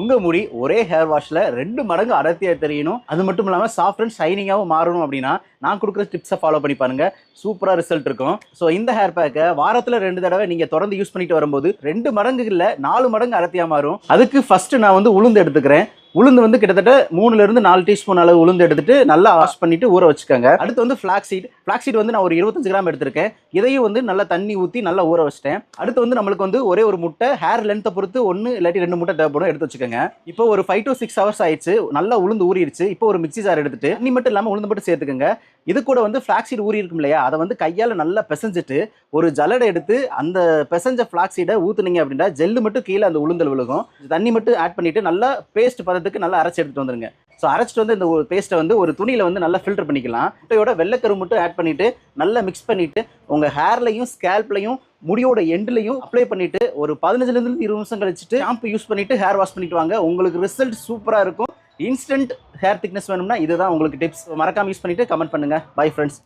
உங்க முடி ஒரே ஹேர் வாஷ்ல 2 மடங்கு அடர்த்தியா தெரியணும், அது மட்டும் இல்லாம சாஃப்ட் அண்ட் ஷைனிங்காவும் மாறணும் அப்படின்னா நான் கொடுக்குற டிப்ஸை ஃபாலோ பண்ணி பாருங்க. சூப்பரா ரிசல்ட் இருக்கும். ஸோ இந்த ஹேர் பேக்கை வாரத்துல 2 தடவை நீங்க தொடர்ந்து யூஸ் பண்ணிட்டு வரும்போது 2 மடங்கு இல்ல 4 மடங்கு அடர்த்தியா மாறும். அதுக்கு ஃபர்ஸ்ட் நான் வந்து உளுந்து எடுத்துக்கிறேன். உளுந்து வந்து கிட்டத்தட்ட 3ல இருந்து 4 டீஸ்பூன் அளவு உளுந்து எடுத்துட்டு நல்லா வாஷ் பண்ணிட்டு ஊற வச்சுக்கோங்க. அடுத்து வந்து ஃபிளாக்ஸீட் வந்து நான் ஒரு 25 கிராம் எடுத்திருக்கேன். இதையும் வந்து நல்லா தண்ணி ஊற்றி நல்லா ஊற வச்சிட்டேன். அடுத்து வந்து நம்மளுக்கு வந்து ஒரே ஒரு முட்டை, ஹேர் லென்த்தை பொறுத்து 1 இல்லாட்டி 2 முட்டை தேவைப்படும், எடுத்து வச்சுக்கோங்க. இப்போ ஒரு 5 to 6 ஹவர்ஸ் ஆயிடுச்சு, நல்லா உளுந்து ஊறிடுச்சு. இப்போ ஒரு மிக்ஸி ஜார் எடுத்துட்டு தண்ணி மட்டும் இல்லாமல் உளுந்து மட்டும் சேர்த்துக்கோங்க. இது கூட வந்து ஃபிளாக்ஸீட் ஊறி இருக்கும் இல்லையா, அதை வந்து கையால் நல்லா பிசைஞ்சிட்டு ஒரு ஜல்லடை எடுத்து அந்த பிசைஞ்ச ஃபிளாக்ஸீடை ஊற்றுனீங்க அப்படின்னா ஜெல்லு மட்டும் கீழே அந்த உளுந்தல் விழுகும். தண்ணி மட்டும் ஆட் பண்ணிட்டு நல்லா பேஸ்ட் பதத்துக்கு நல்லா அரைச்சி எடுத்துட்டு வந்துருங்க. ஸோ அரைச்சிட்டு வந்து இந்த பேஸ்ட்டை வந்து ஒரு துணியில் வந்து நல்லா ஃபில்டர் பண்ணிக்கலாம். முட்டையோட வெள்ளைக்கரு மட்டும் ஆட் பண்ணிட்டு நல்லா மிக்ஸ் பண்ணிட்டு உங்கள் ஹேர்லையும் ஸ்கேல்ப்லையும் முடியோட எண்ட்லையும் அப்ளை பண்ணிட்டு ஒரு 15லேருந்து 20 நிமிஷம் கழிச்சிட்டு ஷாம்பு யூஸ் பண்ணிட்டு ஹேர் வாஷ் பண்ணிட்டு வாங்க. உங்களுக்கு ரிசல்ட் சூப்பராக இருக்கும். இன்ஸ்டன்ட் ஹேர் திக்னஸ் வேணும்னா இதுதான் உங்களுக்கு டிப்ஸ். மறக்காம யூஸ் பண்ணிட்டு கமெண்ட் பண்ணுங்க. Bye friends.